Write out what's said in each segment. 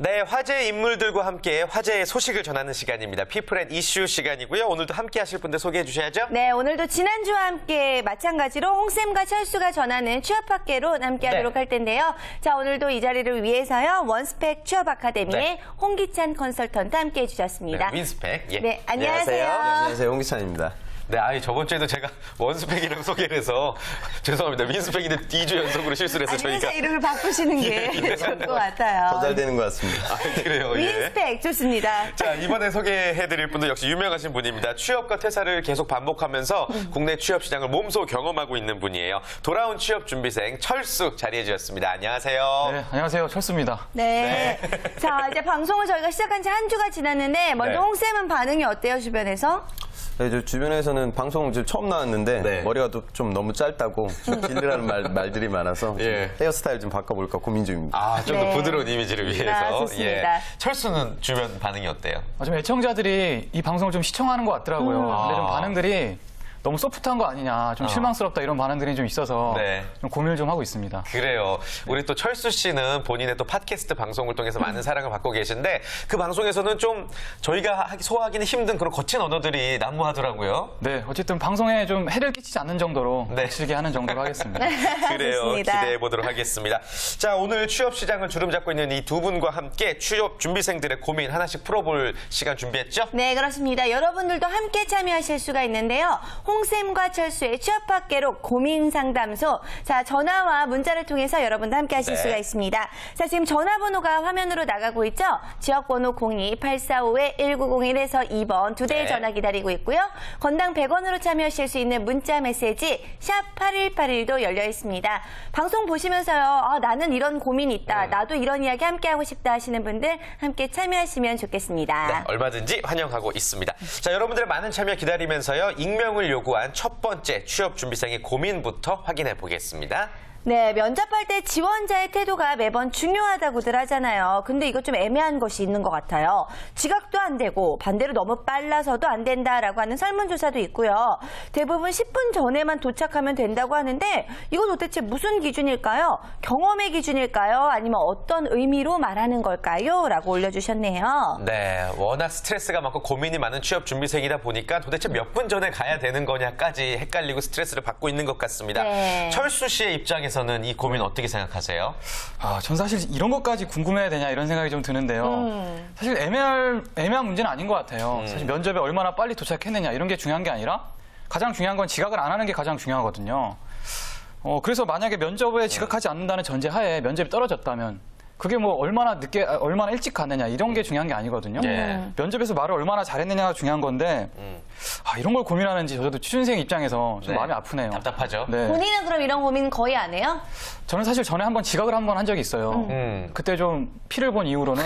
네, 화제의 인물들과 함께 화제의 소식을 전하는 시간입니다. 피플 앤 이슈 시간이고요. 오늘도 함께 하실 분들 소개해 주셔야죠. 네, 오늘도 지난주와 함께 마찬가지로 홍쌤과 철수가 전하는 취업학계로 함께 하도록 할 텐데요. 자, 오늘도 이 자리를 위해서요. 원스펙 취업 아카데미의 홍기찬 컨설턴트 함께 해주셨습니다. 네, 윈스펙. 예. 네, 안녕하세요. 네, 안녕하세요. 홍기찬입니다. 네, 저번 주에도 제가 원스펙이라고 소개를 해서 죄송합니다. 윈스펙인데 2주 연속으로 실수를 해서 저희가 회사 이름을 바꾸시는 게 좋을 것 같아요. 더 잘 되는 것 같습니다. 그래요. 윈스펙 좋습니다. 자, 이번에 소개해드릴 분도 역시 유명하신 분입니다. 취업과 퇴사를 계속 반복하면서 국내 취업 시장을 몸소 경험하고 있는 분이에요. 돌아온 취업 준비생 철수 자리해 주셨습니다. 안녕하세요. 네, 안녕하세요. 철수입니다. 네. 자, 이제 방송을 저희가 시작한 지 한 주가 지났는데 먼저 네. 홍쌤은 반응이 어때요, 주변에서? 네, 저 주변에서는 방송 지금 처음 나왔는데 네. 머리가 좀 너무 짧다고 좀 길르라는 말들이 많아서 예. 헤어스타일 좀 바꿔볼까 고민 중입니다. 좀 더 네. 부드러운 이미지를 위해서. 좋습니다. 철수는 주변 반응이 어때요? 좀 애청자들이 이 방송을 좀 시청하는 것 같더라고요. 근데 좀 반응들이 너무 소프트한 거 아니냐, 좀 실망스럽다 이런 반응들이 좀 있어서 네. 좀 고민을 좀 하고 있습니다. 그래요. 우리 또 철수 씨는 본인의 또 팟캐스트 방송을 통해서 많은 사랑을 받고 계신데 그 방송에서는 좀 저희가 소화하기는 힘든 그런 거친 언어들이 난무하더라고요. 네, 어쨌든 방송에 좀 해를 끼치지 않는 정도로 네. 거칠게 하는 정도로 하겠습니다. 그래요. 좋습니다. 기대해 보도록 하겠습니다. 자, 오늘 취업 시장을 주름 잡고 있는 이 두 분과 함께 취업 준비생들의 고민 하나씩 풀어볼 시간 준비했죠? 네, 그렇습니다. 여러분들도 함께 참여하실 수가 있는데요. 홍쌤과 철수의 취업학계로 고민상담소. 자, 전화와 문자를 통해서 여러분도 함께 하실 네. 수가 있습니다. 자, 지금 전화번호가 화면으로 나가고 있죠? 지역번호 02-845-1901에서 2번 두 대의 네. 전화 기다리고 있고요. 건당 100원으로 참여하실 수 있는 문자 메시지 샵 8181도 열려 있습니다. 방송 보시면서요. 나는 이런 고민이 있다. 나도 이런 이야기 함께 하고 싶다 하시는 분들 함께 참여하시면 좋겠습니다. 네, 얼마든지 환영하고 있습니다. 자, 여러분들의 많은 참여 기다리면서요. 익명을 요구한 첫 번째 취업 준비생의 고민부터 확인해 보겠습니다. 네, 면접할 때 지원자의 태도가 매번 중요하다고들 하잖아요. 근데 이거 좀 애매한 것이 있는 것 같아요. 지각도 안 되고 반대로 너무 빨라서도 안 된다라고 하는 설문조사도 있고요. 대부분 10분 전에만 도착하면 된다고 하는데 이거 도대체 무슨 기준일까요? 경험의 기준일까요? 아니면 어떤 의미로 말하는 걸까요? 라고 올려주셨네요. 네, 워낙 스트레스가 많고 고민이 많은 취업 준비생이다 보니까 도대체 몇 분 전에 가야 되는 거냐까지 헷갈리고 스트레스를 받고 있는 것 같습니다. 네. 철수 씨의 입장에서는 이 고민 어떻게 생각하세요? 전 사실 이런 것까지 궁금해야 되냐 이런 생각이 좀 드는데요. 사실 애매한 문제는 아닌 것 같아요. 사실 면접에 얼마나 빨리 도착했느냐 이런 게 중요한 게 아니라 가장 중요한 건 지각을 안 하는 게 가장 중요하거든요. 그래서 만약에 면접에 지각하지 않는다는 전제하에 면접이 떨어졌다면 그게 뭐 얼마나 일찍 갔느냐 이런 게 중요한 게 아니거든요. 면접에서 말을 얼마나 잘했느냐가 중요한 건데 이런 걸 고민하는지 저도 취준생 입장에서 좀 마음이 아프네요. 답답하죠? 네. 본인은 그럼 이런 고민 거의 안 해요? 저는 사실 전에 한번 지각을 한 번 한 적이 있어요. 그때 좀 피를 본 이후로는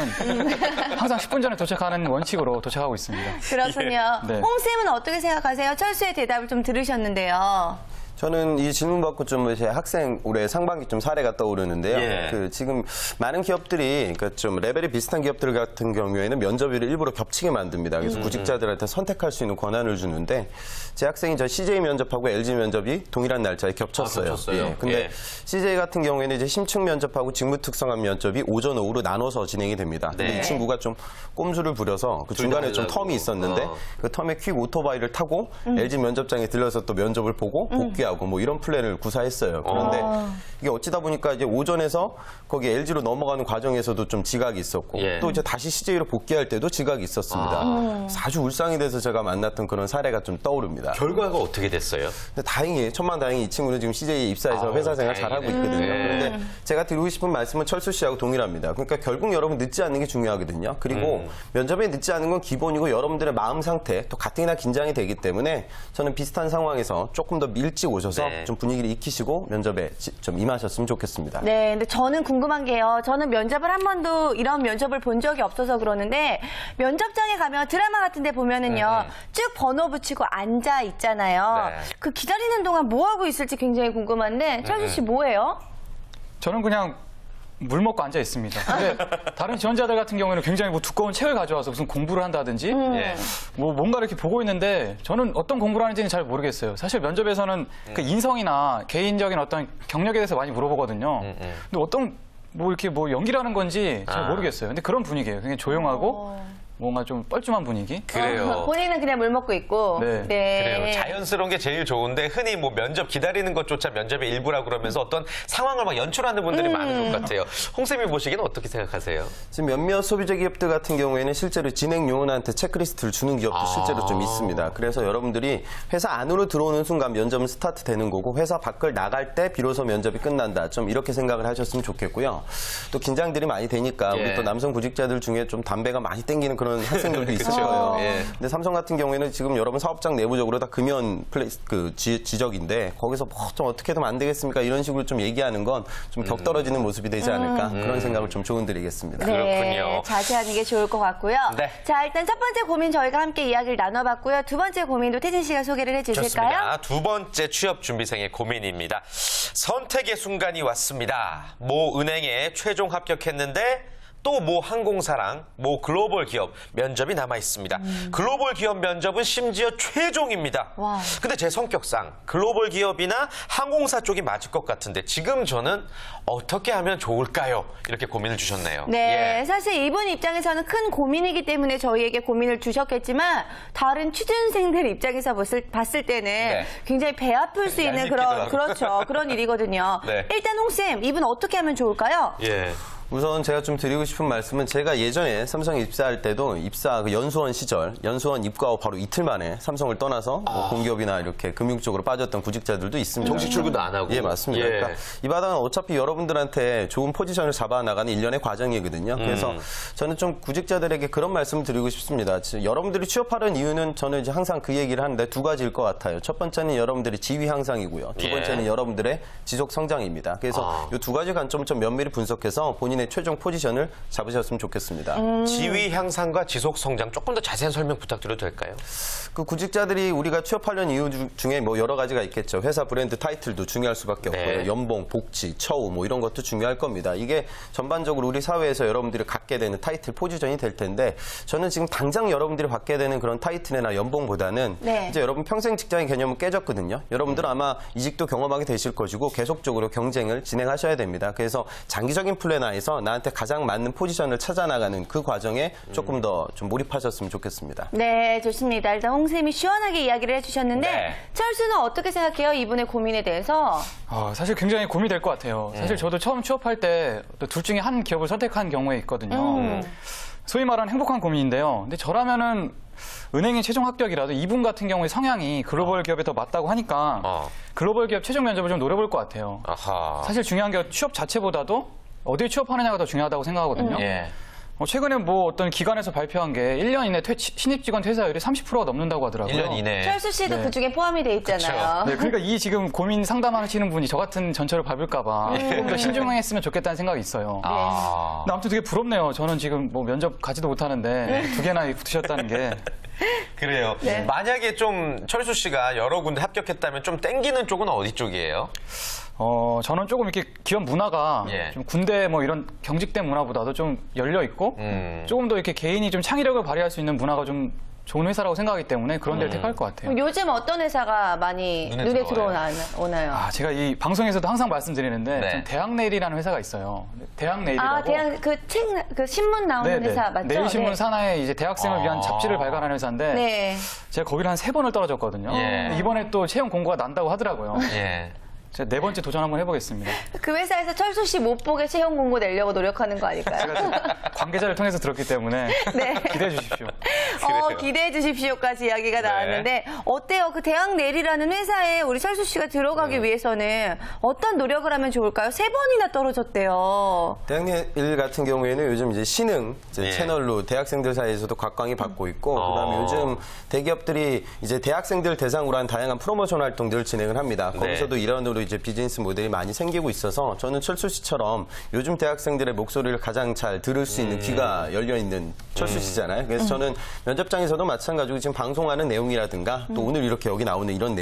항상 10분 전에 도착하는 원칙으로 도착하고 있습니다. 그렇군요. 네. 홍쌤은 어떻게 생각하세요? 철수의 대답을 좀 들으셨는데요. 저는 이 질문 받고 좀 제 학생 올해 상반기 좀 사례가 떠오르는데요. 예. 지금 많은 기업들이 그러니까 좀 레벨이 비슷한 기업들 같은 경우에는 면접일을 일부러 겹치게 만듭니다. 그래서 구직자들한테 선택할 수 있는 권한을 주는데 제 학생이 저 CJ 면접하고 LG 면접이 동일한 날짜에 겹쳤어요. 겹쳤어요. 근데 예. CJ 같은 경우에는 이제 심층 면접하고 직무 특성화 면접이 오전 오후로 나눠서 진행이 됩니다. 근데 네. 이 친구가 좀 꼼수를 부려서 그 중간에 좀 하려고. 텀이 있었는데 그 텀에 퀵 오토바이를 타고 LG 면접장에 들려서 또 면접을 보고 복귀하고 뭐 이런 플랜을 구사했어요. 그런데 이게 어찌다 보니까 이제 오전에서 거기 LG로 넘어가는 과정에서도 좀 지각이 있었고 예. 또 이제 다시 CJ로 복귀할 때도 지각이 있었습니다. 아주 울상이 돼서 제가 만났던 그런 사례가 좀 떠오릅니다. 결과가 어떻게 됐어요? 근데 다행히 천만다행히 이 친구는 지금 CJ에 입사해서 회사 생활 잘하고 있거든요. 그런데 제가 드리고 싶은 말씀은 철수 씨하고 동일합니다. 그러니까 결국 여러분 늦지 않는 게 중요하거든요. 그리고 면접에 늦지 않은 건 기본이고 여러분들의 마음 상태 또 가뜩이나 긴장이 되기 때문에 저는 비슷한 상황에서 조금 더 일찍 오셔서 네. 좀 분위기를 익히시고 면접에 좀 임하셨으면 좋겠습니다. 네, 근데 저는 궁금한 게요. 저는 면접을 한 번도 이런 면접을 본 적이 없어서 그러는데 면접장에 가면 드라마 같은 데 보면은요. 쭉 번호 붙이고 앉아 있잖아요. 네. 그 기다리는 동안 뭐 하고 있을지 굉장히 궁금한데 철수 씨 뭐예요? 저는 그냥 물 먹고 앉아 있습니다. 근데 다른 지원자들 같은 경우에는 굉장히 뭐 두꺼운 책을 가져와서 무슨 공부를 한다든지 예. 뭐 뭔가 이렇게 보고 있는데 저는 어떤 공부를 하는지는 잘 모르겠어요. 사실 면접에서는 그 인성이나 개인적인 어떤 경력에 대해서 많이 물어보거든요. 근데 어떤 뭐 이렇게 뭐 연기를 하는 건지 잘 모르겠어요. 근데 그런 분위기예요. 굉장히 조용하고 뭔가 좀 뻘쭘한 분위기. 그래요. 본인은 그냥 물 먹고 있고. 네. 그래요. 자연스러운 게 제일 좋은데 흔히 뭐 면접 기다리는 것조차 면접의 일부라고 그러면서 어떤 상황을 막 연출하는 분들이 많은 것 같아요. 홍쌤이 보시기에는 어떻게 생각하세요? 지금 몇몇 소비자 기업들 같은 경우에는 실제로 진행 요원한테 체크리스트를 주는 기업도 실제로 좀 있습니다. 그래서 여러분들이 회사 안으로 들어오는 순간 면접은 스타트 되는 거고 회사 밖을 나갈 때 비로소 면접이 끝난다. 좀 이렇게 생각을 하셨으면 좋겠고요. 또 긴장들이 많이 되니까 예. 우리 또 남성 구직자들 중에 좀 담배가 많이 땡기는 그런 학생들도 있을 그쵸. 거예요. 예. 근데 삼성 같은 경우에는 지금 여러분 사업장 내부적으로 다 금연 지적인데 거기서 뭐 좀 어떻게 하면 안 되겠습니까? 이런 식으로 좀 얘기하는 건 좀 격떨어지는 모습이 되지 않을까 그런 생각을 좀 조언드리겠습니다. 그렇군요. 자세하는 게 좋을 것 같고요. 네. 자, 일단 첫 번째 고민 저희가 함께 이야기를 나눠봤고요. 두 번째 고민도 태진 씨가 소개를 해주실까요? 좋습니다. 두 번째 취업준비생의 고민입니다. 선택의 순간이 왔습니다. 모 은행에 최종 합격했는데 또 모 항공사랑 모 글로벌 기업 면접이 남아 있습니다. 글로벌 기업 면접은 심지어 최종입니다. 와. 근데 제 성격상 글로벌 기업이나 항공사 쪽이 맞을 것 같은데 지금 저는 어떻게 하면 좋을까요? 이렇게 고민을 주셨네요. 네, 예. 사실 이분 입장에서는 큰 고민이기 때문에 저희에게 고민을 주셨겠지만 다른 취준생들 입장에서 봤을 때는 굉장히 배 아플 수 있는 얄밉기도 그런 하고. 그렇죠 그런 일이거든요. 네. 일단 홍쌤 이분 어떻게 하면 좋을까요? 예. 우선 제가 좀 드리고 싶은 말씀은 제가 예전에 삼성에 입사할 때도 입사 그 연수원 시절, 연수원 입과 후 바로 이틀 만에 삼성을 떠나서 뭐 공기업이나 이렇게 금융 쪽으로 빠졌던 구직자들도 있습니다. 정식 출근도 안 하고. 예, 맞습니다. 예. 그러니까 이 바닥은 어차피 여러분들한테 좋은 포지션을 잡아나가는 일련의 과정이거든요. 그래서 저는 좀 구직자들에게 그런 말씀을 드리고 싶습니다. 여러분들이 취업하려는 이유는 저는 이제 항상 그 얘기를 하는데 두 가지일 것 같아요. 첫 번째는 여러분들의 지위 향상이고요. 두 예. 번째는 여러분들의 지속 성장입니다. 그래서 이 두 가지 관점을 좀 면밀히 분석해서 본인의 최종 포지션을 잡으셨으면 좋겠습니다. 지위 향상과 지속 성장 조금 더 자세한 설명 부탁드려도 될까요? 그 구직자들이 우리가 취업하려는 이유 중에 뭐 여러 가지가 있겠죠. 회사 브랜드 타이틀도 중요할 수밖에 네. 없고요. 연봉, 복지, 처우 뭐 이런 것도 중요할 겁니다. 이게 전반적으로 우리 사회에서 여러분들이 갖게 되는 타이틀 포지션이 될 텐데 저는 지금 당장 여러분들이 받게 되는 그런 타이틀이나 연봉보다는 네. 이제 여러분 평생 직장의 개념은 깨졌거든요. 여러분들은 아마 이직도 경험하게 되실 것이고 계속적으로 경쟁을 진행하셔야 됩니다. 그래서 장기적인 플랜 하에서 나한테 가장 맞는 포지션을 찾아 나가는 그 과정에 조금 더 좀 몰입하셨으면 좋겠습니다. 네, 좋습니다. 일단 홍쌤이 시원하게 이야기를 해주셨는데 네. 철수는 어떻게 생각해요? 이분의 고민에 대해서? 사실 굉장히 고민이 될 것 같아요. 사실 저도 처음 취업할 때 둘 중에 한 기업을 선택한 경우에 있거든요. 소위 말하는 행복한 고민인데요. 근데 저라면은 은행의 최종 합격이라도 이분 같은 경우에 성향이 글로벌 기업에 더 맞다고 하니까 글로벌 기업 최종 면접을 좀 노려볼 것 같아요. 아하. 사실 중요한 게 취업 자체보다도 어디에 취업하느냐가 더 중요하다고 생각하거든요. 예. 최근에 뭐 어떤 기관에서 발표한 게 1년 이내 신입 직원 퇴사율이 30%가 넘는다고 하더라고요. 1년 이내에. 철수 씨도 네. 그중에 포함이 돼 있잖아요. 네, 그러니까 이 지금 고민 상담하시는 분이 저 같은 전철을 밟을까봐 조금 더 신중했으면 좋겠다는 생각이 있어요. 아. 근데 아무튼 되게 부럽네요. 저는 지금 뭐 면접 가지도 못하는데 두 개나 붙으셨다는 게. 그래요. 만약에 좀 철수 씨가 여러 군데 합격했다면 좀 땡기는 쪽은 어디 쪽이에요? 저는 조금 이렇게 기업 문화가 예. 좀 군대 뭐 이런 경직대 문화보다도 좀 열려 있고 조금 더 이렇게 개인이 좀 창의력을 발휘할 수 있는 문화가 좀 좋은 회사라고 생각하기 때문에 그런 데를 택할 것 같아요. 요즘 어떤 회사가 많이 눈에 들어오나요? 제가 이 방송에서도 항상 말씀드리는데 네. 좀 대학내일이라는 회사가 있어요. 대학내일이라고. 대학 그 신문 나오는 회사 맞죠? 내일신문 네. 산하에 이제 대학생을 위한 잡지를 발간하는 회사인데 네. 제가 거기를 한 3번을 떨어졌거든요. 예. 이번에 또 채용 공고가 난다고 하더라고요. 예. 제가 4번째 도전 한번 해보겠습니다. 그 회사에서 철수 씨 못 보게 채용 공고 내려고 노력하는 거 아닐까요? 제가 지금 관계자를 통해서 들었기 때문에 네. 기대해 주십시오. 그래요. 기대해 주십시오까지 이야기가 나왔는데 어때요? 그 대학내리라는 회사에 우리 철수 씨가 들어가기 위해서는 어떤 노력을 하면 좋을까요? 3번이나 떨어졌대요. 대학일 같은 경우에는 요즘 이제 신흥 예. 채널로 대학생들 사이에서도 각광이 받고 있고 그다음에 요즘 대기업들이 이제 대학생들 대상으로 한 다양한 프로모션 활동들을 진행을 합니다. 거기서도 일환으로 이제 비즈니스 모델이 많이 생기고 있어서 저는 철수 씨처럼 요즘 대학생들의 목소리를 가장 잘 들을 수 있는 귀가 열려 있는 철수 씨잖아요. 그래서 저는 면접장에서도 마찬가지로 지금 방송하는 내용이라든가 또 오늘 이렇게 여기 나오는 이런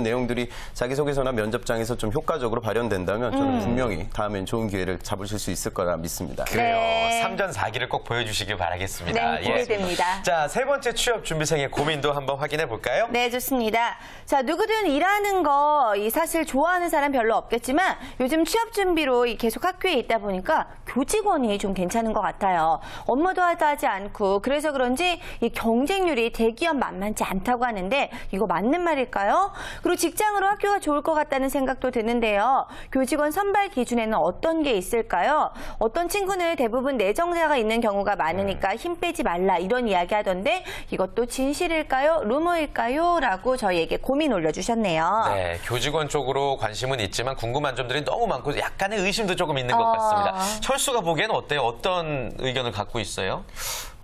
내용들이 자기소개서나 면접장에서 좀 효과적으로 발현된다면 저는 분명히 다음엔 좋은 기회를 잡으실 수 있을 거라 믿습니다. 그래요. 네. 3전 4기를 꼭 보여주시길 바라겠습니다. 네, 기대됩니다. 자, 3번째 취업 준비생의 고민도 한번 확인해 볼까요? 네, 좋습니다. 자, 누구든 일하는 거 사실 좋아하는 사람 별로 없겠지만 요즘 취업 준비로 계속 학교에 있다 보니까 교직원이 좀 괜찮은 것 같아요. 업무도 하지 않고 그래서 그런지 이 경쟁률이 대기업 만만치 않다고 하는데 이거 맞는 말일까요? 그리고 직장으로 학교가 좋을 것 같다는 생각도 드는데요. 교직원 선발 기준에는 어떤 게 있을까요? 어떤 친구는 대부분 내정자가 있는 경우가 많으니까 힘 빼지 말라 이런 이야기 하던데 이것도 진실일까요? 루머일까요? 라고 저희에게 고민 올려주셨네요. 네, 교직원 쪽으로 관심은 있지만 궁금한 점들이 너무 많고 약간의 의심도 조금 있는 것 같습니다. 철수가 보기에는 어때요? 어떤 의견을 갖고 있어요?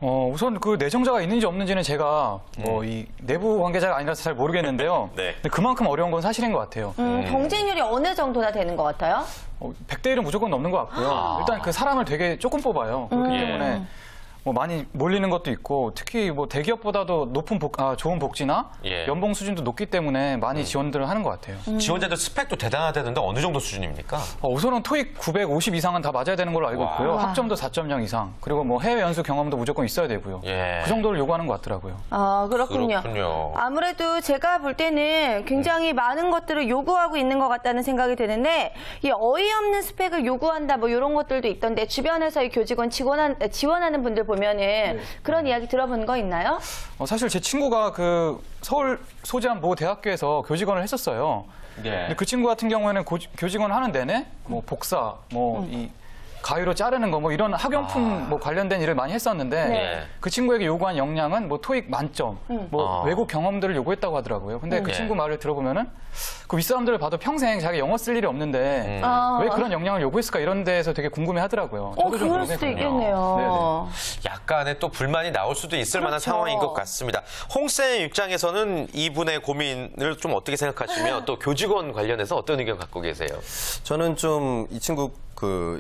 우선 그 내정자가 있는지 없는지는 제가 이 내부 관계자가 아니라서 잘 모르겠는데요. 네. 근데 그만큼 어려운 건 사실인 것 같아요. 경쟁률이 어느 정도나 되는 것 같아요? 100대 1은 무조건 넘는 것 같고요. 일단 그 사람을 되게 조금 뽑아요. 그렇기 때문에 뭐 많이 몰리는 것도 있고 특히 뭐 대기업보다도 높은 좋은 복지나 예. 연봉 수준도 높기 때문에 많이 지원들을 하는 것 같아요. 지원자들 스펙도 대단하다는데 어느 정도 수준입니까? 우선은 토익 950 이상은 다 맞아야 되는 걸로 알고 있고요. 학점도 4.0 이상. 그리고 뭐 해외 연수 경험도 무조건 있어야 되고요. 예. 그 정도를 요구하는 것 같더라고요. 그렇군요. 그렇군요. 아무래도 제가 볼 때는 굉장히 많은 것들을 요구하고 있는 것 같다는 생각이 드는데 이 어이없는 스펙을 요구한다 뭐 이런 것들도 있던데 주변에서 이 교직원 지원하는 분들 보면은 그런 이야기 들어본 거 있나요? 사실 제 친구가 그 서울 소재한 모 대학교에서 교직원을 했었어요. 네. 근데 그 친구 같은 경우에는 교직원 하는 내내 뭐 복사, 뭐 이 가위로 자르는 거 뭐 이런 학용품 뭐 관련된 일을 많이 했었는데 네. 그 친구에게 요구한 역량은 뭐 토익 만점, 뭐 외국 경험들을 요구했다고 하더라고요. 근데 그 네. 친구 말을 들어보면은 그 윗사람들을 봐도 평생 자기 영어 쓸 일이 없는데 왜 그런 역량을 요구했을까 이런 데에서 되게 궁금해 하더라고요. 저도 좀 그럴 수도 궁금했거든요. 있겠네요. 약간의 또 불만이 나올 수도 있을 만한 그렇죠. 상황인 것 같습니다. 홍쌤 입장에서는 이분의 고민을 좀 어떻게 생각하시며 또 교직원 관련해서 어떤 의견 갖고 계세요? 저는 좀 이 친구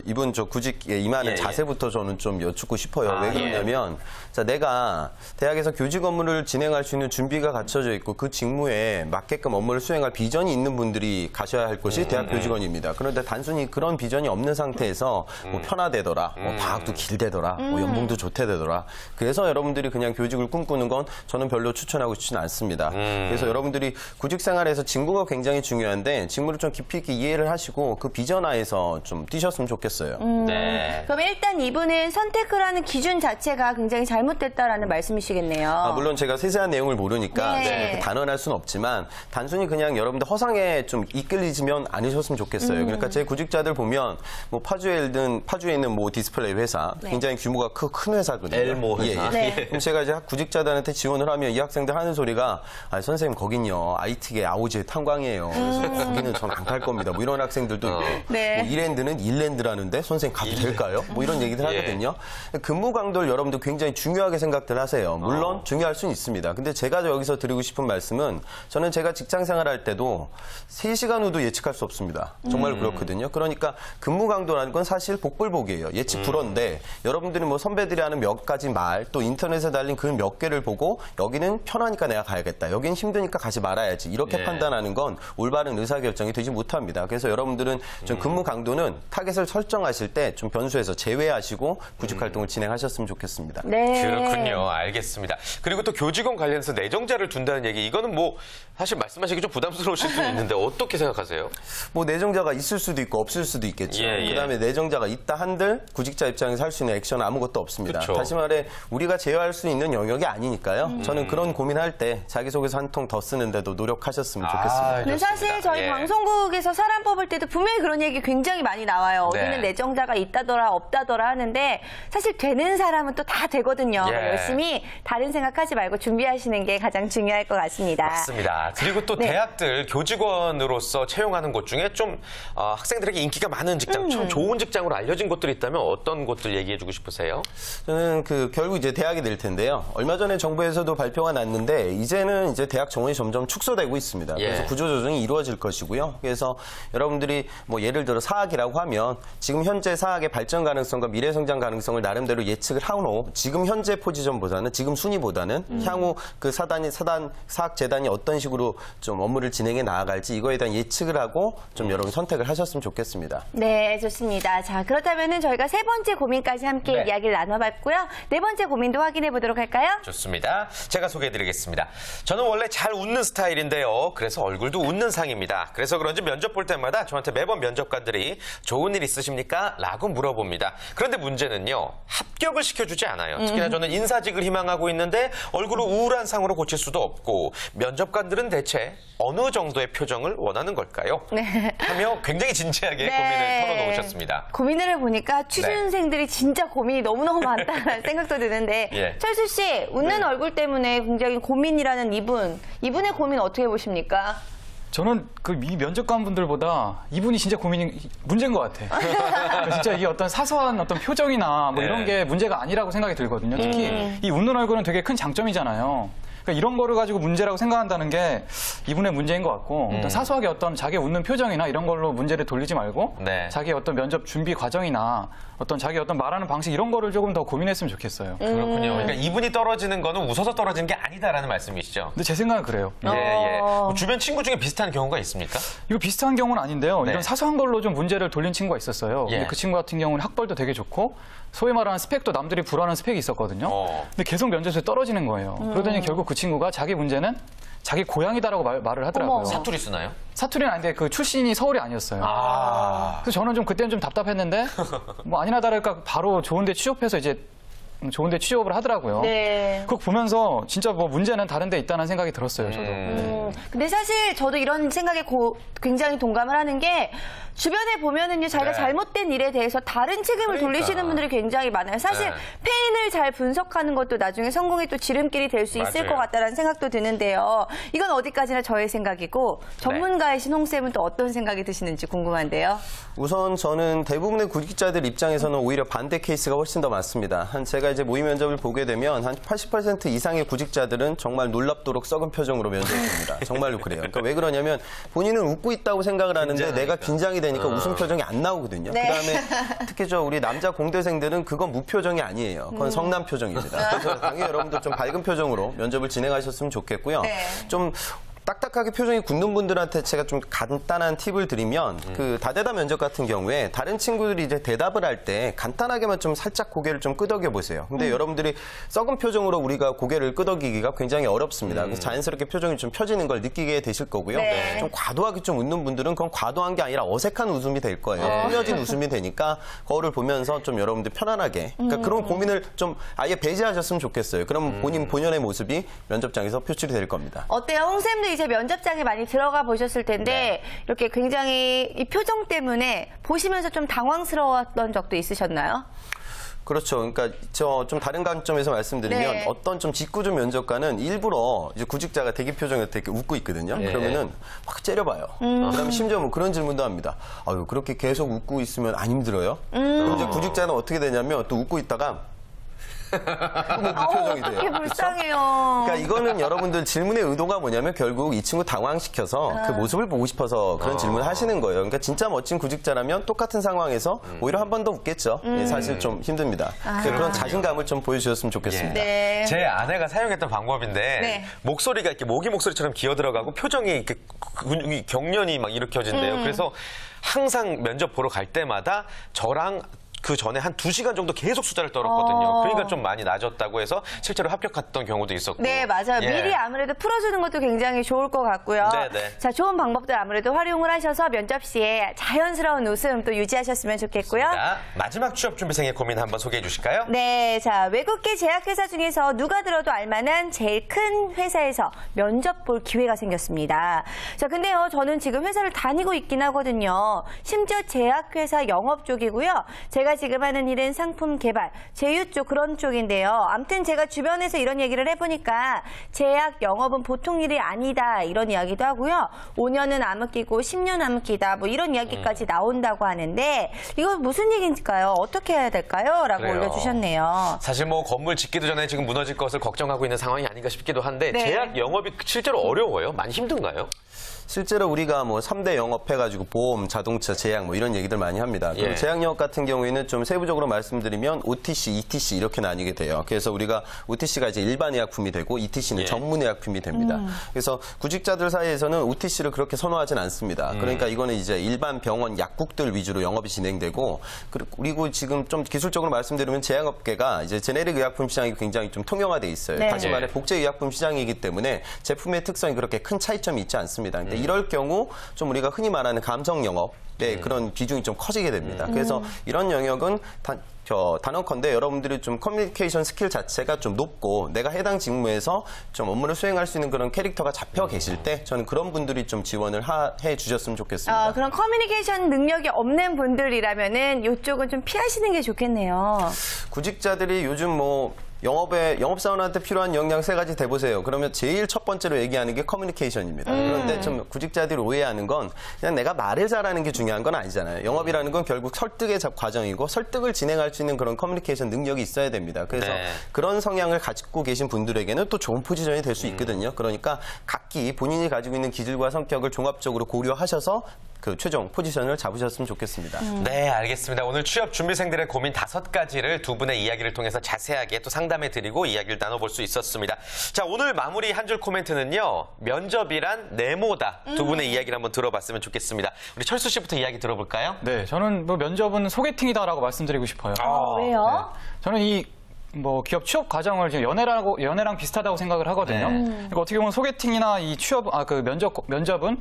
이분 저 구직에 임하는 예. 자세부터 저는 좀 여쭙고 싶어요. 아, 왜 그러냐면 자, 내가 대학에서 교직 업무를 진행할 수 있는 준비가 갖춰져 있고 그 직무에 맞게끔 업무를 수행할 비전이 있는 분들이 가셔야 할 것이 대학 교직원입니다. 그런데 단순히 그런 비전이 없는 상태에서 뭐 편하대더라, 뭐 방학도 길대더라, 뭐 연봉도 좋대더라. 그래서 여러분들이 그냥 교직을 꿈꾸는 건 저는 별로 추천하고 싶지는 않습니다. 그래서 여러분들이 구직 생활에서 직무가 굉장히 중요한데 직무를 좀 깊이 있게 이해를 하시고 그 비전하에서 좀 뛰셨으면 좋겠어요. 네. 그럼 일단 이분은 선택을 하는 기준 자체가 굉장히 잘못됐다라는 말씀이시겠네요. 물론 제가 세세한 내용을 모르니까 네. 단언할 수는 없지만 단순히 그냥 여러분들 허상에 좀 이끌리지면 않으셨으면 좋겠어요. 그러니까 제 구직자들 보면 뭐 파주에 있는 뭐 디스플레이 회사 네. 굉장히 규모가 큰 회사거든요. 엘모 회사. 네. 그럼 제가 이제 구직자들한테 지원을 하면 이 학생들 하는 소리가 선생님 거긴요 IT계 아오지의 탄광이에요. 그래서 거기는 전 안 갈 겁니다. 뭐 이런 학생들도 있고 네. 뭐 이랜드는 일랜드라는데 선생님 가도 될까요? 뭐 이런 얘기들 예. 하거든요. 근무 강도를 여러분들 굉장히 중요하게 생각들 하세요. 물론 중요할 수는 있습니다. 근데 제가 여기서 드리고 싶은 말씀은 저는 제가 직장 생활할 때도 3시간 후도 예측할 수 없습니다. 정말 그렇거든요. 그러니까 근무 강도라는 건 사실 복불복이에요. 예측 불허인데 여러분들이 뭐 선배들이 하는 몇 가지 말 또 인터넷에 달린 글 몇 개를 보고 여기는 편하니까 내가 가야겠다. 여기는 힘드니까 가지 말아야지. 이렇게 네. 판단하는 건 올바른 의사결정이 되지 못합니다. 그래서 여러분들은 좀 근무 강도는 타겟을 설정하실 때 좀 변수에서 제외하시고 구직 활동을 진행하셨으면 좋겠습니다. 네. 그렇군요. 알겠습니다. 그리고 또 교직원 관련해서 내정자를 둔다는 얘기, 이거는 뭐 사실 말씀하시기 좀 부담스러우실 수 있는데 어떻게 생각하세요? 뭐 내정자가 있을 수도 있고 없을 수도 있겠죠. 예. 그다음에 내정자가 있다 한들 구직자 입장에서 할 수 있는 액션은 아무것도 없습니다. 그쵸. 다시 말해 우리가 제어할 수 있는 영역이 아니니까요. 저는 그런 고민할 때 자기소개서 한 통 더 쓰는데도 노력하셨으면 좋겠습니다. 근데 사실 좋습니다. 저희 예. 방송국에서 사람 뽑을 때도 분명히 그런 얘기 굉장히 많이 나와요. 네. 어디는 내정자가 있다더라 없다더라 하는데 사실 되는 사람은 또 다 되거든요. 예. 열심히 다른 생각하지 말고 준비하시는 게 가장 중요할 것 같습니다. 맞습니다. 그리고 또 네. 대학들 교직원으로서 채용하는 곳 중에 좀 학생들에게 인기가 많은 직장, 참 좋은 직장으로 알려진 곳들이 있다면 어떤 곳들 얘기해주고 싶으세요? 저는 결국 이제 대학이 될 텐데요. 얼마 전에 정부에서도 발표가 났는데 이제는 이제 대학 정원이 점점 축소되고 있습니다. 예. 그래서 구조조정이 이루어질 것이고요. 그래서 여러분들이 뭐 예를 들어 사학이라고 하면 지금 현재 사학의 발전 가능성과 미래 성장 가능성을 나름대로 예측을 하고 지금 현재 포지션보다는 지금 순위보다는 향후 그 사학 재단이 어떤 식으로 좀 업무를 진행해 나아갈지 이거에 대한 예측을 하고 좀 여러분 선택을 하셨으면 좋겠습니다. 네, 좋습니다. 자, 그렇다면은 저희가 세 번째 고민까지 함께 네. 이야기를 나눠봤고요. 네 번째 고민도 확인해 보도록 할까요? 좋습니다. 제가 소개해드리겠습니다. 저는 원래 잘 웃는 스타일인데요. 그래서 얼굴도 웃는 상입니다. 그래서 그런지 면접 볼 때마다 저한테 매번 면접관들이 좋은 일 있으십니까? 라고 물어봅니다. 그런데 문제는요. 합격을 시켜주지 않아요. 특히나 저는 인사직을 희망하고 있는데 얼굴을 우울한 상으로 고칠 수도 없고 면접관들은 대체 어느 정도의 표정을 원하는 걸까요? 네. 하며 굉장히 진지하게 네. 고민을 털어놓으셨습니다. 고민을 해보니까 취준생들이 진짜 고민이 너무너무 많다는 생각도 드는데 예. 철수 씨, 웃는 얼굴 때문에 굉장히 고민이라는 이분의 고민 어떻게 보십니까? 저는 그 이 면접관분들보다 이분이 진짜 문제인 것 같아. 진짜 이게 어떤 사소한 어떤 표정이나 뭐 이런 네. 게 문제가 아니라고 생각이 들거든요. 특히 이 웃는 얼굴은 되게 큰 장점이잖아요. 그러니까 이런 거를 가지고 문제라고 생각한다는 게 이분의 문제인 것 같고 어떤 사소하게 어떤 자기 웃는 표정이나 이런 걸로 문제를 돌리지 말고 네. 자기 어떤 면접 준비 과정이나 어떤 자기 어떤 말하는 방식 이런 거를 조금 더 고민했으면 좋겠어요. 그렇군요. 그러니까 이분이 떨어지는 거는 웃어서 떨어지는 게 아니다라는 말씀이시죠? 근데 제 생각은 그래요. 예, 예. 뭐 주변 친구 중에 비슷한 경우가 있습니까? 이거 비슷한 경우는 아닌데요. 네. 이런 사소한 걸로 좀 문제를 돌린 친구가 있었어요. 예. 근데 그 친구 같은 경우는 학벌도 되게 좋고 소위 말하는 스펙도 남들이 불하는 스펙이 있었거든요. 근데 계속 면접에서 떨어지는 거예요. 그러더니 결국 그 친구가 자기 문제는 자기 고향이다라고 말을 하더라고요. 어머. 사투리 쓰나요? 사투리는 아닌데 그 출신이 서울이 아니었어요. 그래서 저는 좀 그때는 좀 답답했는데 뭐 아니나 다를까 바로 좋은데 취업해서 이제 좋은데 취업을 하더라고요. 네. 그거 보면서 진짜 뭐 문제는 다른 데 있다는 생각이 들었어요, 저도. 근데 사실 저도 이런 생각에 굉장히 동감을 하는 게 주변에 보면은요, 자기가 네. 잘못된 일에 대해서 다른 책임을 그러니까. 돌리시는 분들이 굉장히 많아요. 사실 네. 페인을 잘 분석하는 것도 나중에 성공의 또 지름길이 될 수 있을 맞아요. 것 같다는 생각도 드는데요. 이건 어디까지나 저의 생각이고 전문가이신 홍쌤은 또 어떤 생각이 드시는지 궁금한데요. 우선 저는 대부분의 구직자들 입장에서는 오히려 반대 케이스가 훨씬 더 많습니다. 제가 이제 모의 면접을 보게 되면 한 80% 이상의 구직자들은 정말 놀랍도록 썩은 표정으로 면접을 봅니다. 정말로 그래요. 그러니까 왜 그러냐면 본인은 웃고 있다고 생각을 하는데 내가 긴장이 되니까 웃음 표정이 안 나오거든요. 네. 그다음에 특히 우리 남자 공대생들은 그건 무표정이 아니에요. 그건 성남 표정입니다. 그래서 당연히 여러분들 좀 밝은 표정으로 면접을 진행하셨으면 좋겠고요. 네. 좀 딱딱하게 표정이 굳는 분들한테 제가 좀 간단한 팁을 드리면 그 다대다 면접 같은 경우에 다른 친구들이 이제 대답을 할 때 간단하게만 좀 살짝 고개를 좀 끄덕여 보세요. 근데 여러분들이 썩은 표정으로 우리가 고개를 끄덕이기가 굉장히 어렵습니다. 그래서 자연스럽게 표정이 좀 펴지는 걸 느끼게 되실 거고요. 네. 좀 과도하게 좀 웃는 분들은 그건 과도한 게 아니라 어색한 웃음이 될 거예요. 꾸며진 웃음이 되니까 거울을 보면서 좀 여러분들 편안하게 그러니까 그런 고민을 좀 아예 배제하셨으면 좋겠어요. 그럼 본연의 모습이 면접장에서 표출이 될 겁니다. 어때요? 홍쌤도 이제 면접장에 많이 들어가 보셨을 텐데 이렇게 굉장히 이 표정 때문에 보시면서 좀 당황스러웠던 적도 있으셨나요? 그렇죠. 그러니까 저 좀 다른 관점에서 말씀드리면 네. 어떤 좀 직구준 면접관은 일부러 이제 구직자가 대기 표정을 이렇게 웃고 있거든요. 그러면은 막 째려봐요. 그다음에 심지어 뭐 그런 질문도 합니다. 아유 그렇게 계속 웃고 있으면 안 힘들어요? 그럼 이제 구직자는 어떻게 되냐면 또 웃고 있다가 뭐 무표정이 돼요. 어떻게 불쌍해요. 그러니까 이거는 여러분들 질문의 의도가 뭐냐면 결국 이 친구 당황시켜서 그 모습을 보고 싶어서 그런 질문을 하시는 거예요. 그러니까 진짜 멋진 구직자라면 똑같은 상황에서 오히려 한 번 더 웃겠죠. 예, 사실 좀 힘듭니다. 그런 자신감을 좀 보여주셨으면 좋겠습니다. 네. 제 아내가 사용했던 방법인데 네. 목소리가 이렇게 모기 목소리처럼 기어 들어가고 표정이 이렇게 근육이 경련이 막 일으켜진대요. 그래서 항상 면접 보러 갈 때마다 저랑 그 전에 한 2시간 정도 계속 수다를 떨었거든요. 그러니까 좀 많이 낮았다고 해서 실제로 합격했던 경우도 있었고. 네, 맞아요. 예. 미리 아무래도 풀어주는 것도 굉장히 좋을 것 같고요. 네네. 자, 좋은 방법들 아무래도 활용을 하셔서 면접 시에 자연스러운 웃음 또 유지하셨으면 좋겠고요. 자, 마지막 취업 준비생의 고민 한번 소개해 주실까요? 네, 자, 외국계 제약회사 중에서 누가 들어도 알만한 제일 큰 회사에서 면접 볼 기회가 생겼습니다. 자, 근데요, 저는 지금 회사를 다니고 있긴 하거든요. 심지어 제약회사 영업 쪽이고요. 제가 지금 하는 일은 상품 개발, 제휴 쪽 그런 쪽인데요. 아무튼 제가 주변에서 이런 얘기를 해보니까 제약 영업은 보통 일이 아니다 이런 이야기도 하고요. 5년은 암흑기고 10년 암흑기다 뭐 이런 이야기까지 나온다고 하는데 이거 무슨 얘기인가요? 어떻게 해야 될까요? 라고 그래요. 올려주셨네요. 사실 뭐 건물 짓기도 전에 지금 무너질 것을 걱정하고 있는 상황이 아닌가 싶기도 한데 네. 제약 영업이 실제로 어려워요? 많이 힘든가요? 실제로 우리가 뭐 3대 영업해가지고 보험, 자동차, 제약 뭐 이런 얘기들 많이 합니다. 그리고 예. 제약 영업 같은 경우에는 좀 세부적으로 말씀드리면 OTC, ETC 이렇게 나뉘게 돼요. 그래서 우리가 OTC가 이제 일반 의약품이 되고 ETC는 예. 전문 의약품이 됩니다. 그래서 구직자들 사이에서는 OTC를 그렇게 선호하진 않습니다. 그러니까 이거는 이제 일반 병원 약국들 위주로 영업이 진행되고 그리고 지금 좀 기술적으로 말씀드리면 제약업계가 이제 제네릭 의약품 시장이 굉장히 좀 통용화돼 있어요. 네. 다시 말해 예. 복제 의약품 시장이기 때문에 제품의 특성이 그렇게 큰 차이점이 있지 않습니다. 근데 이럴 경우 좀 우리가 흔히 말하는 감성 영업의 그런 비중이 좀 커지게 됩니다. 그래서 이런 영역은 단언컨대 여러분들이 좀 커뮤니케이션 스킬 자체가 좀 높고 내가 해당 직무에서 좀 업무를 수행할 수 있는 그런 캐릭터가 잡혀 계실 때 저는 그런 분들이 좀 지원을 해 주셨으면 좋겠습니다. 그런 커뮤니케이션 능력이 없는 분들이라면은 이쪽은 좀 피하시는 게 좋겠네요. 구직자들이 요즘 뭐 영업사원한테 필요한 역량 3가지 대보세요. 그러면 제일 첫 번째로 얘기하는 게 커뮤니케이션입니다. 그런데 좀 구직자들이 오해하는 건 그냥 내가 말을 잘하는 게 중요한 건 아니잖아요. 영업이라는 건 결국 설득의 과정이고 설득을 진행할 수 있는 그런 커뮤니케이션 능력이 있어야 됩니다. 그래서 네. 그런 성향을 가지고 계신 분들에게는 또 좋은 포지션이 될 수 있거든요. 그러니까 각기 본인이 가지고 있는 기질과 성격을 종합적으로 고려하셔서 그 최종 포지션을 잡으셨으면 좋겠습니다. 네, 알겠습니다. 오늘 취업 준비생들의 고민 5가지를 두 분의 이야기를 통해서 자세하게 또 상담해드리고 이야기를 나눠볼 수 있었습니다. 자, 오늘 마무리 한 줄 코멘트는요. 면접이란 네모다. 두 분의 이야기를 한번 들어봤으면 좋겠습니다. 우리 철수 씨부터 이야기 들어볼까요? 네, 저는 뭐 면접은 소개팅이다라고 말씀드리고 싶어요. 왜요? 저는 이 뭐 기업 취업 과정을 지금 연애랑 비슷하다고 생각을 하거든요. 네. 그러니까 어떻게 보면 소개팅이나 이 면접은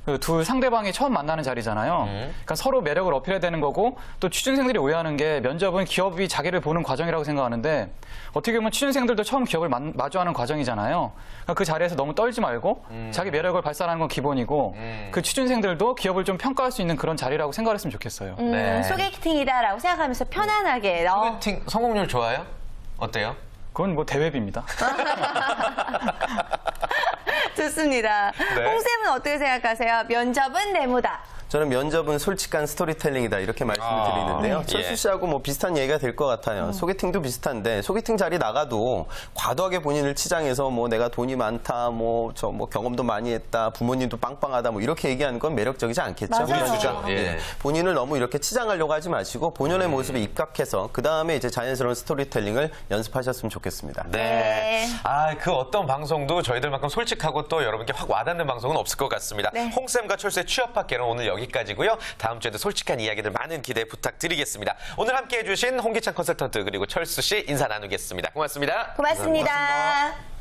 그 두 상대방이 처음 만나는 자리잖아요. 그러니까 서로 매력을 어필해야 되는 거고 또 취준생들이 오해하는 게 면접은 기업이 자기를 보는 과정이라고 생각하는데 어떻게 보면 취준생들도 처음 기업을 마주하는 과정이잖아요. 그러니까 그 자리에서 너무 떨지 말고 자기 매력을 발산하는 건 기본이고 그 취준생들도 기업을 좀 평가할 수 있는 그런 자리라고 생각했으면 좋겠어요. 네. 소개팅이다라고 생각하면서 편안하게. 소개팅 성공률 좋아요? 어때요? 그건 뭐 대회비입니다. 좋습니다. 네. 홍쌤은 어떻게 생각하세요? 면접은 네모다. 저는 면접은 솔직한 스토리텔링이다 이렇게 말씀을 드리는데요. 예. 철수 씨하고 뭐 비슷한 얘기가 될 것 같아요. 소개팅도 비슷한데 소개팅 자리 나가도 과도하게 본인을 치장해서 뭐 내가 돈이 많다, 뭐 경험도 많이 했다, 부모님도 빵빵하다 뭐 이렇게 얘기하는 건 매력적이지 않겠죠. 맞아요. 그러니까 예. 본인을 너무 이렇게 치장하려고 하지 마시고 본연의 모습에 입각해서 그 다음에 이제 자연스러운 스토리텔링을 연습하셨으면 좋겠습니다. 네. 그 어떤 방송도 저희들만큼 솔직하고 또 여러분께 확 와닿는 방송은 없을 것 같습니다. 네. 홍쌤과 철수의 취업학개론 오늘 여기까지고요. 다음 주에도 솔직한 이야기들 많은 기대 부탁드리겠습니다. 오늘 함께해 주신 홍기찬 컨설턴트 그리고 철수 씨 인사 나누겠습니다. 고맙습니다. 고맙습니다.